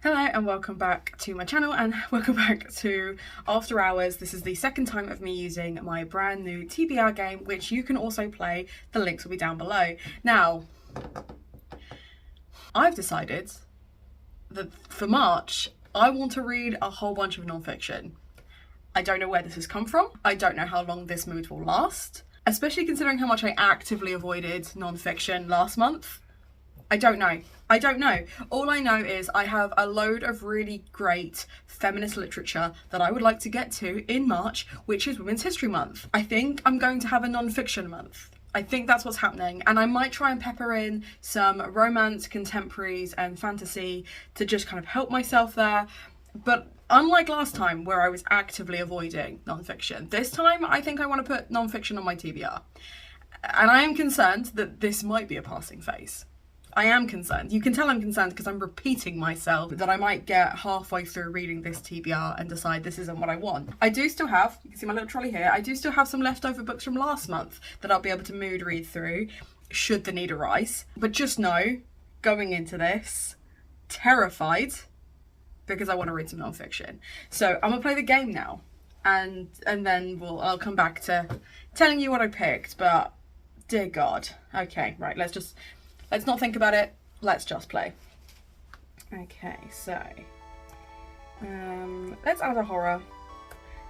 Hello and welcome back to my channel and welcome back to After Hours. This is the second time of me using my brand new TBR game, which you can also play. The links will be down below. Now, I've decided that for March, I want to read a whole bunch of non-fiction. I don't know where this has come from. I don't know how long this mood will last, especially considering how much I actively avoided non-fiction last month. I don't know. All I know is I have a load of really great feminist literature that I would like to get to in March, which is Women's History Month. I think I'm going to have a non-fiction month. I think that's what's happening, and I might try and pepper in some romance, contemporaries and fantasy to just kind of help myself there. But unlike last time where I was actively avoiding non-fiction, this time I think I want to put non-fiction on my TBR. And I am concerned that this might be a passing phase. I am concerned. You can tell I'm concerned because I'm repeating myself, that I might get halfway through reading this TBR and decide this isn't what I want. I do still have, you can see my little trolley here, I do still have some leftover books from last month that I'll be able to mood read through should the need arise. But just know, going into this, terrified because I want to read some non-fiction. So I'm gonna play the game now and then I'll come back to telling you what I picked, but dear God. Okay, right, let's not think about it, let's just play. Okay, so let's add a horror,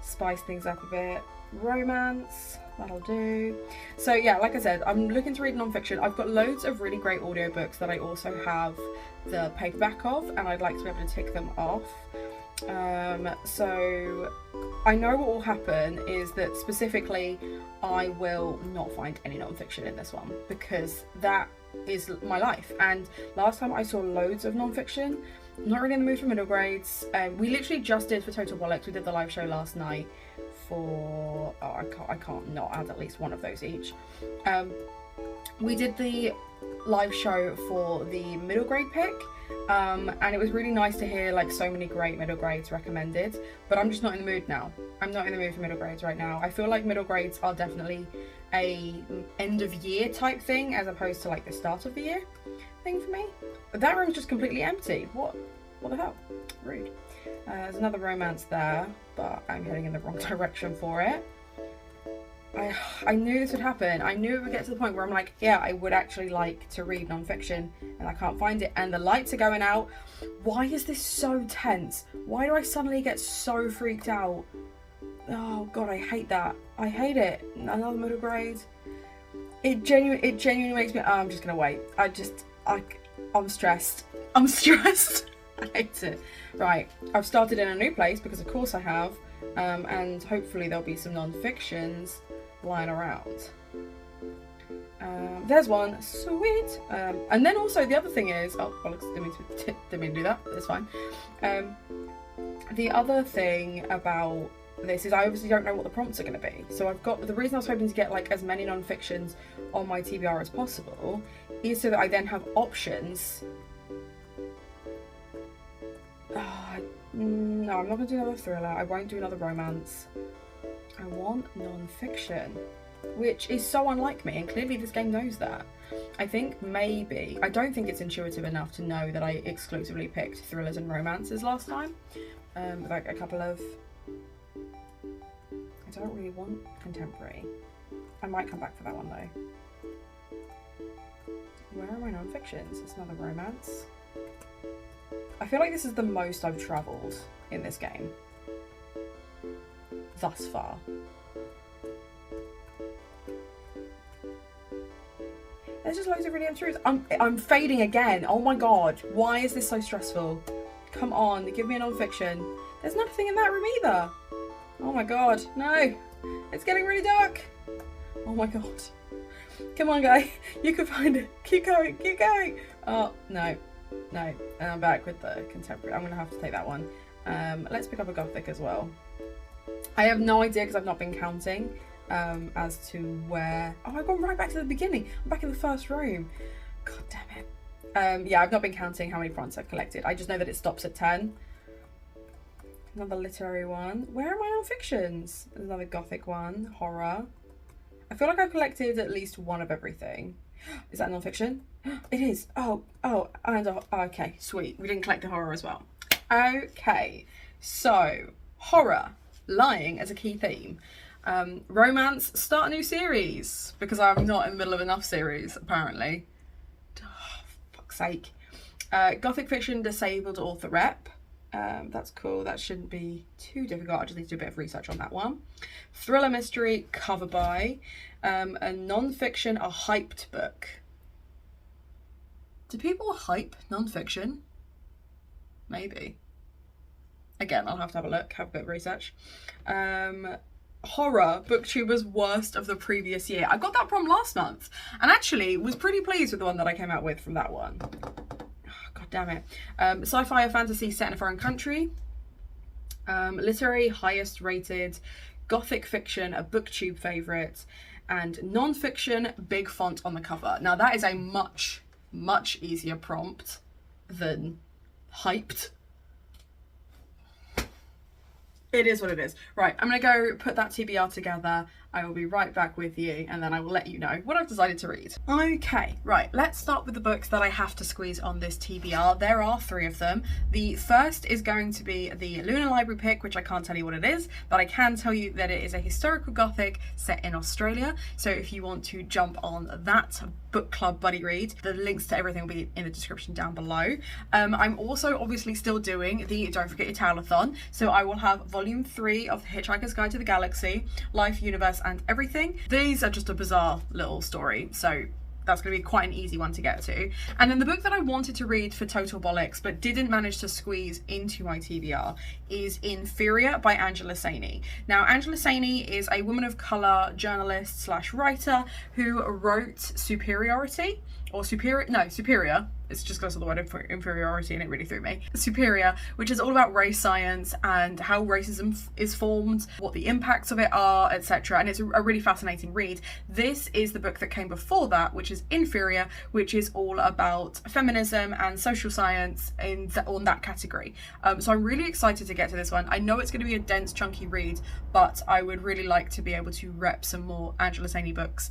spice things up a bit. Romance, that'll do. So yeah, like I said, I'm looking to read non-fiction. I've got loads of really great audiobooks that I also have the paperback of, and I'd like to be able to tick them off. So I know what will happen is that specifically I will not find any non-fiction in this one, because that is my life. And last time I saw loads of non-fiction. I'm not really in the mood for middle grades. We literally just did for Total Bollocks, we did the live show last night for, I can't not add at least one of those each. We did the live show for the middle grade pick, and it was really nice to hear like so many great middle grades recommended, but I'm just not in the mood now. I'm not in the mood for middle grades right now. I feel like middle grades are definitely a end of year type thing as opposed to like the start of the year thing for me. But that room's just completely empty. What the hell? Rude. There's another romance there, but I'm heading in the wrong direction for it. I knew this would happen. I knew it would get to the point where I'm like, yeah, I would actually like to read non-fiction and I can't find it, and the lights are going out. Why is this so tense? Why do I suddenly get so freaked out? Oh God, I hate that. I hate it. Another middle grade. It genuinely makes me, oh, I'm just gonna wait. I'm stressed. I'm stressed. I hate it. Right, I've started in a new place because of course I have, and hopefully there'll be some non-fictions lying around. There's one, sweet. And then also the other thing is, oh bollocks, didn't mean to do that, it's fine. The other thing about this is I obviously don't know what the prompts are going to be. So the reason I was hoping to get like as many non-fictions on my TBR as possible is so that I then have options. No, I'm not going to do another thriller. I won't do another romance. I want non-fiction, which is so unlike me, and clearly this game knows that. I think maybe, I don't think it's intuitive enough to know that I exclusively picked thrillers and romances last time. Like a couple of, I don't really want contemporary. I might come back for that one though. Where are my non-fictions? It's another romance. I feel like this is the most I've travelled in this game thus far. There's just loads of really untruths. I'm fading again. Oh my God, why is this so stressful? Come on, give me a non-fiction. There's nothing in that room either. Oh my God, no. It's getting really dark. Oh my God. Come on, guy. You can find it. Keep going, keep going. Oh, no. No, and I'm back with the contemporary. I'm gonna have to take that one. Let's pick up a gothic as well. I have no idea because I've not been counting as to where. Oh, I've gone right back to the beginning. I'm back in the first room. God damn it. Yeah, I've not been counting how many fronts I've collected. I just know that it stops at 10. Another literary one. Where are my non-fictions? There's another gothic one. Horror. I feel like I've collected at least one of everything. Is that non-fiction? It is. Oh, and okay, sweet. We didn't collect the horror as well. Okay, so horror, lying as a key theme. Romance, start a new series, because I'm not in the middle of enough series, apparently. Oh, fuck's sake. Gothic fiction, disabled author rep. That's cool. That shouldn't be too difficult. I just need to do a bit of research on that one. Thriller mystery, cover by. A non-fiction, a hyped book. Do people hype non-fiction? Maybe. Again, I'll have to have a look, have a bit of research. Horror, booktuber's worst of the previous year. I got that from last month and actually was pretty pleased with the one that I came out with from that one. Oh, God damn it. Sci-fi or fantasy set in a foreign country. Literary, highest rated. Gothic fiction, a booktube favourite. And non-fiction, big font on the cover. Now that is a much easier prompt than hyped. It is what it is. Right, I'm gonna go put that TBR together. I will be right back with you and then I will let you know what I've decided to read. Okay, right, let's start with the books that I have to squeeze on this TBR. There are 3 of them. The first is going to be the Lunar Library pick, which I can't tell you what it is, but I can tell you that it is a historical gothic set in Australia. So if you want to jump on that book club buddy read, the links to everything will be in the description down below. I'm also obviously still doing the Don't Forget Your Towelathon, so I will have volume 3 of The Hitchhiker's Guide to the Galaxy, Life, Universe and Everything. These are just a bizarre little story, so that's going to be quite an easy one to get to. And then the book that I wanted to read for total bollocks but didn't manage to squeeze into my TBR is 𝚘𝚑𝚎 by Angela Saini. Now Angela Saini is a woman of colour journalist slash writer who wrote Superiority, or Superior, it's just because of the word inferiority and it really threw me. Superior, which is all about race science and how racism is formed, what the impacts of it are, etc. And it's a really fascinating read. This is the book that came before that, which is 𝚘𝚑𝚎, which is all about feminism and social science on that category. So I'm really excited to get to this one. I know it's going to be a dense, chunky read, but I would really like to be able to rep some more Angela Saini books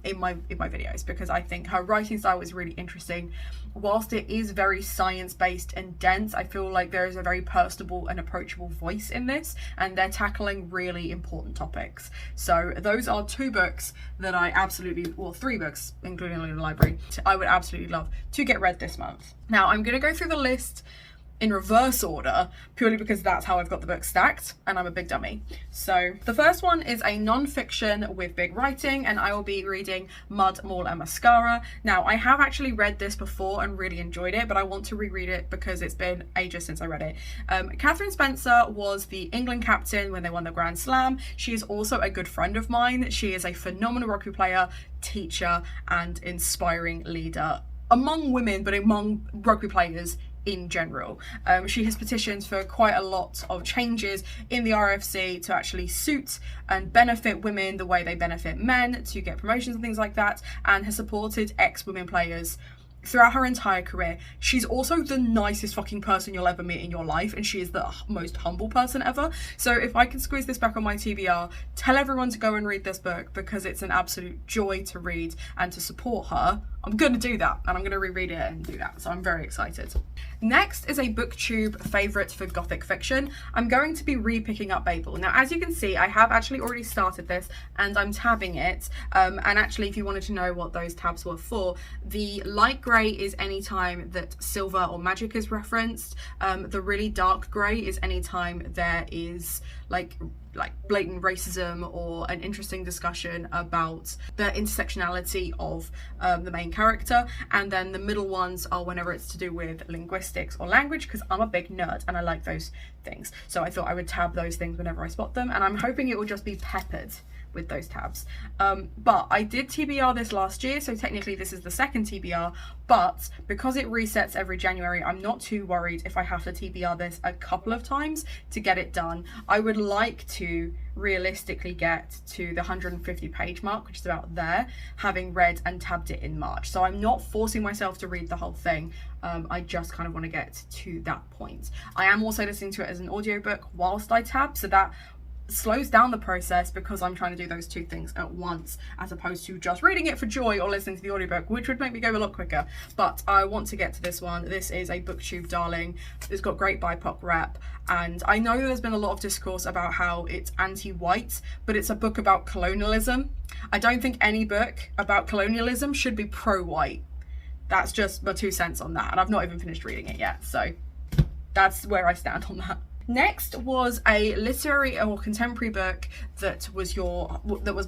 in my videos, because I think her writing style is really interesting. Whilst it is very science-based and dense, I feel like there is a very personable and approachable voice in this, and they're tackling really important topics. So those are 2 books that I absolutely, well 3 books, including the library, I would absolutely love to get read this month. Now I'm going to go through the list in reverse order, purely because that's how I've got the book stacked and I'm a big dummy. So the first one is a non-fiction with big writing, and I will be reading Mud, Mall and Mascara. Now I have actually read this before and really enjoyed it, but I want to reread it because it's been ages since I read it. Catherine Spencer was the England captain when they won the Grand Slam. She is also a good friend of mine. She is a phenomenal rugby player, teacher and inspiring leader among women, but among rugby players in general. She has petitioned for quite a lot of changes in the RFC to actually suit and benefit women the way they benefit men, to get promotions and things like that, and has supported ex-women players throughout her entire career. She's also the nicest fucking person you'll ever meet in your life, and she is the most humble person ever. So if I can squeeze this back on my TBR, tell everyone to go and read this book, because it's an absolute joy to read and to support her. I'm gonna do that, and I'm gonna reread it and do that, so I'm very excited. Next is a booktube favourite for gothic fiction. I'm going to be re-picking up Babel. Now as you can see, I have actually already started this and I'm tabbing it, and actually if you wanted to know what those tabs were for, the light grey is any time that silver or magic is referenced. The really dark grey is any time there is like blatant racism or an interesting discussion about the intersectionality of the main character, and then the middle ones are whenever it's to do with linguistics or language, because I'm a big nerd and I like those things. So I thought I would tab those things whenever I spot them, and I'm hoping it will just be peppered with those tabs. But I did TBR this last year, so technically this is the second TBR, but because it resets every January, I'm not too worried if I have to TBR this a couple of times to get it done. I would like to realistically get to the 150 page mark, which is about there, having read and tabbed it in March. So I'm not forcing myself to read the whole thing. I just kind of want to get to that point. I am also listening to it as an audiobook whilst I tab, so that slows down the process because I'm trying to do those two things at once, as opposed to just reading it for joy or listening to the audiobook, which would make me go a lot quicker. But I want to get to this one. This is a booktube darling. It's got great BIPOC rep, and I know there's been a lot of discourse about how it's anti-white, but it's a book about colonialism. I don't think any book about colonialism should be pro-white. That's just my 2 cents on that, and I've not even finished reading it yet, so that's where I stand on that. Next was a literary or contemporary book that was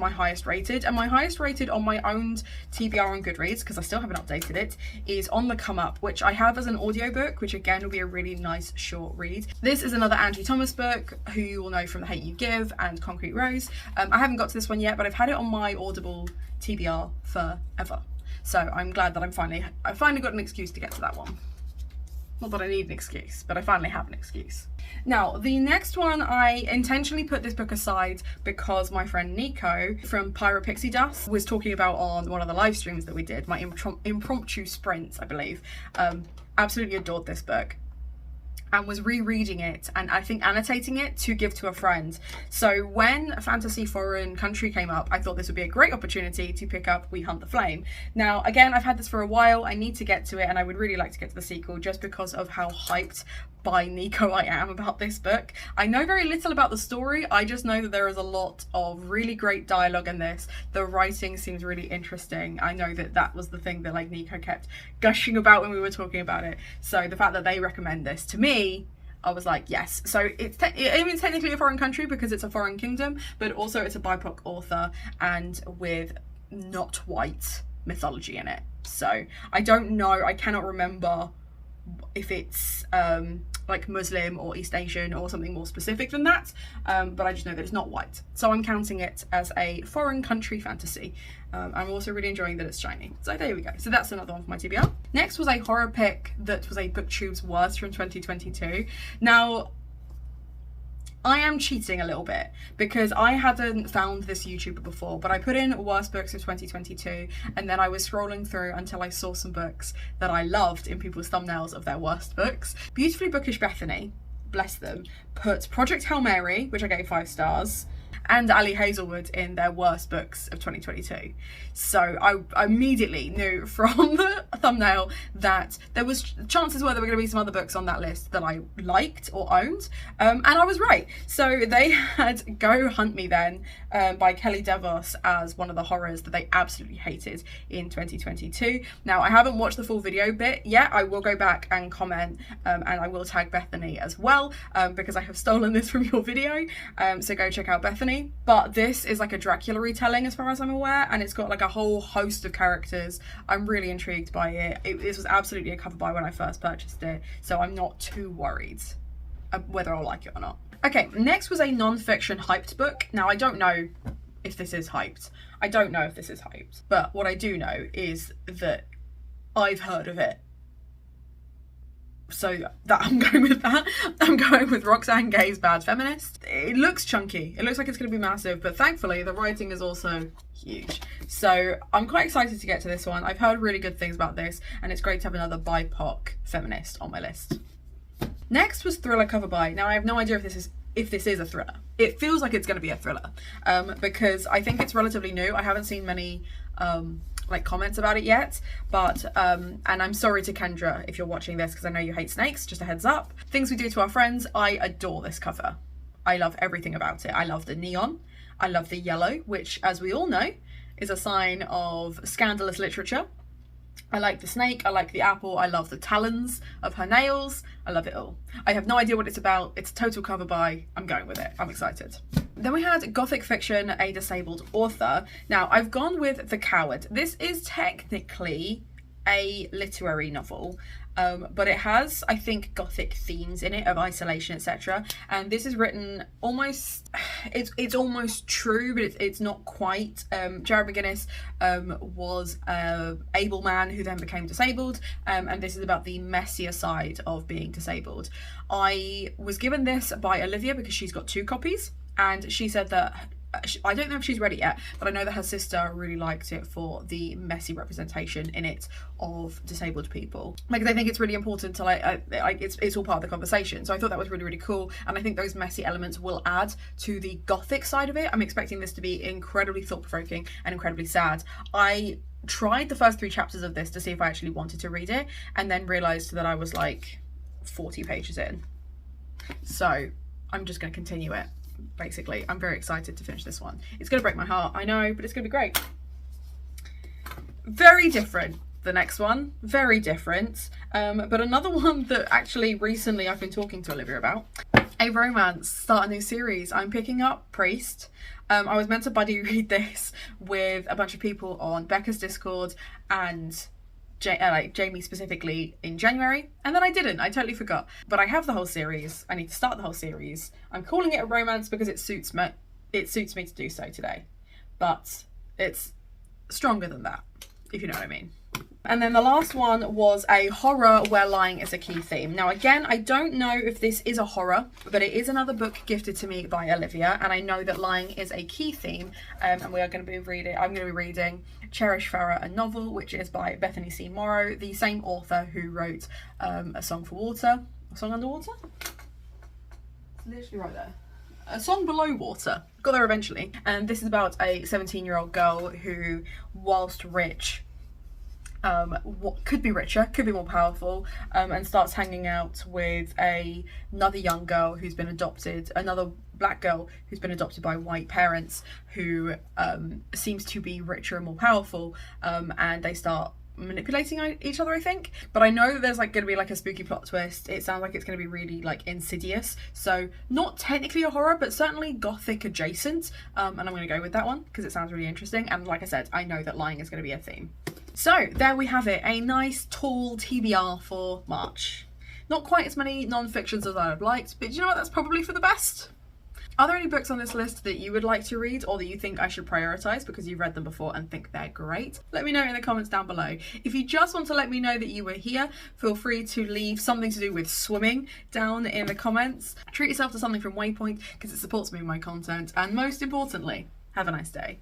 my highest rated, and my highest rated on my own TBR on Goodreads, because I still haven't updated it, is On the Come Up, which I have as an audiobook, which again will be a really nice short read. This is another Angie Thomas book, who you will know from The Hate U Give and Concrete Rose. I haven't got to this one yet, but I've had it on my Audible TBR forever, so I'm glad that I finally got an excuse to get to that one. Not that I need an excuse, but I finally have an excuse. Now, the next one, I intentionally put this book aside because my friend Nico from Pirate Pixie Dust was talking about on one of the live streams that we did, my impromptu sprints, I believe. Absolutely adored this book, and was rereading it and I think annotating it to give to a friend. So when Fantasy Foreign Country came up, I thought this would be a great opportunity to pick up We Hunt the Flame. Now, again, I've had this for a while. I need to get to it, and I would really like to get to the sequel just because of how hyped by Nico I am about this book. I know very little about the story. I just know that there is a lot of really great dialogue in this. The writing seems really interesting. I know that that was the thing that like Nico kept gushing about when we were talking about it. So the fact that they recommend this to me, I was like, yes. So it's technically a foreign country because it's a foreign kingdom, but also it's a BIPOC author and with not white mythology in it. So I don't know, I cannot remember if it's like Muslim or East Asian or something more specific than that, but I just know that it's not white, so I'm counting it as a foreign country fantasy. I'm also really enjoying that it's shiny, so there we go. So that's another one for my TBR. Next was a horror pick that was a BookTube's worst from 2022. Now, I am cheating a little bit because I hadn't found this YouTuber before, but I put in worst books of 2022, and then I was scrolling through until I saw some books that I loved in people's thumbnails of their worst books. Beautifully Bookish Bethany, bless them, put Project Hail Mary, which I gave 5 stars, and Ali Hazelwood in their worst books of 2022. So I immediately knew from the thumbnail that there was chances were there were going to be some other books on that list that I liked or owned, and I was right. So they had Go Hunt Me Then by Kelly DeVos as one of the horrors that they absolutely hated in 2022. Now, I haven't watched the full video bit yet. I will go back and comment, and I will tag Bethany as well, because I have stolen this from your video, so go check out Bethany. But this is like a Dracula retelling as far as I'm aware, and it's got like a whole host of characters. I'm really intrigued by it. This was absolutely a cover buy when I first purchased it, so I'm not too worried whether I'll like it or not. Okay, next was a non-fiction hyped book. Now, I don't know if this is hyped. But what I do know is that I've heard of it. So that I'm going with that. I'm going with Roxane Gay's Bad Feminist. It looks chunky. It looks like it's going to be massive, but thankfully the writing is also huge. So I'm quite excited to get to this one. I've heard really good things about this, and it's great to have another BIPOC feminist on my list. Next was thriller cover buy. Now, I have no idea if this is a thriller. It feels like it's going to be a thriller, because I think it's relatively new. I haven't seen many like comments about it yet, but and I'm sorry to Kendra if you're watching this, because I know you hate snakes, just a heads up. Things We Do to Our Friends. I adore this cover. I love everything about it. I love the neon, I love the yellow, which, as we all know, is a sign of scandalous literature. I like the snake, I like the apple, I love the talons of her nails, I love it all. I have no idea what it's about. It's a total cover buy. I'm going with it. I'm excited. Then we had Gothic Fiction, A Disabled Author. Now, I've gone with The Coward. This is technically a literary novel, but it has, I think, Gothic themes in it of isolation, etc. And this is written almost, it's almost true, but it's not quite. Jared McGuinness was an able man who then became disabled, and this is about the messier side of being disabled. I was given this by Olivia because she's got 2 copies, and she said that I don't know if she's read it yet, but I know that her sister really liked it for the messy representation in it of disabled people. Like, I think it's really important to it's all part of the conversation. So I thought that was really, really cool, and I think those messy elements will add to the gothic side of it. I'm expecting this to be incredibly thought-provoking and incredibly sad. I tried the first 3 chapters of this to see if I actually wanted to read it, and then realised that I was like 40 pages in. So I'm just going to continue it. Basically, I'm very excited to finish this one. It's going to break my heart, I know, but it's going to be great. Very different, the next one. Very different. But another one that actually recently I've been talking to Olivia about. A romance, start a new series. I'm picking up Priest. I was meant to buddy read this with a bunch of people on Becca's Discord and Jamie specifically in January, and then I didn't. I totally forgot. But I have the whole series. I need to start the whole series. I'm calling it a romance because it suits me. It suits me to do so today, but it's stronger than that, if you know what I mean. And then the last one was a horror where lying is a key theme. Now again, I don't know if this is a horror, but it is another book gifted to me by Olivia, and I know that lying is a key theme, and we are going to be reading, I'm going to be reading Cherish Farah, a novel, which is by Bethany C. Morrow, the same author who wrote A Song for Water, A Song Under Water? It's literally right there. A Song Below Water. Got there eventually. And this is about a 17-year-old girl who, whilst rich, what could be richer, could be more powerful, and starts hanging out with another young girl who's been adopted, another black girl who's been adopted by white parents, who seems to be richer and more powerful, and they start manipulating each other, I think. But I know that there's like going to be like a spooky plot twist. It sounds like it's going to be really like insidious, so not technically a horror, but certainly gothic adjacent, and I'm going to go with that one because it sounds really interesting, and like I said, I know that lying is going to be a theme. So there we have it, a nice tall TBR for March. Not quite as many non-fictions as I would have liked, but you know what, that's probably for the best. Are there any books on this list that you would like to read, or that you think I should prioritise because you've read them before and think they're great? Let me know in the comments down below. If you just want to let me know that you were here, feel free to leave something to do with swimming down in the comments. Treat yourself to something from Waypoint because it supports me with my content, and most importantly, have a nice day.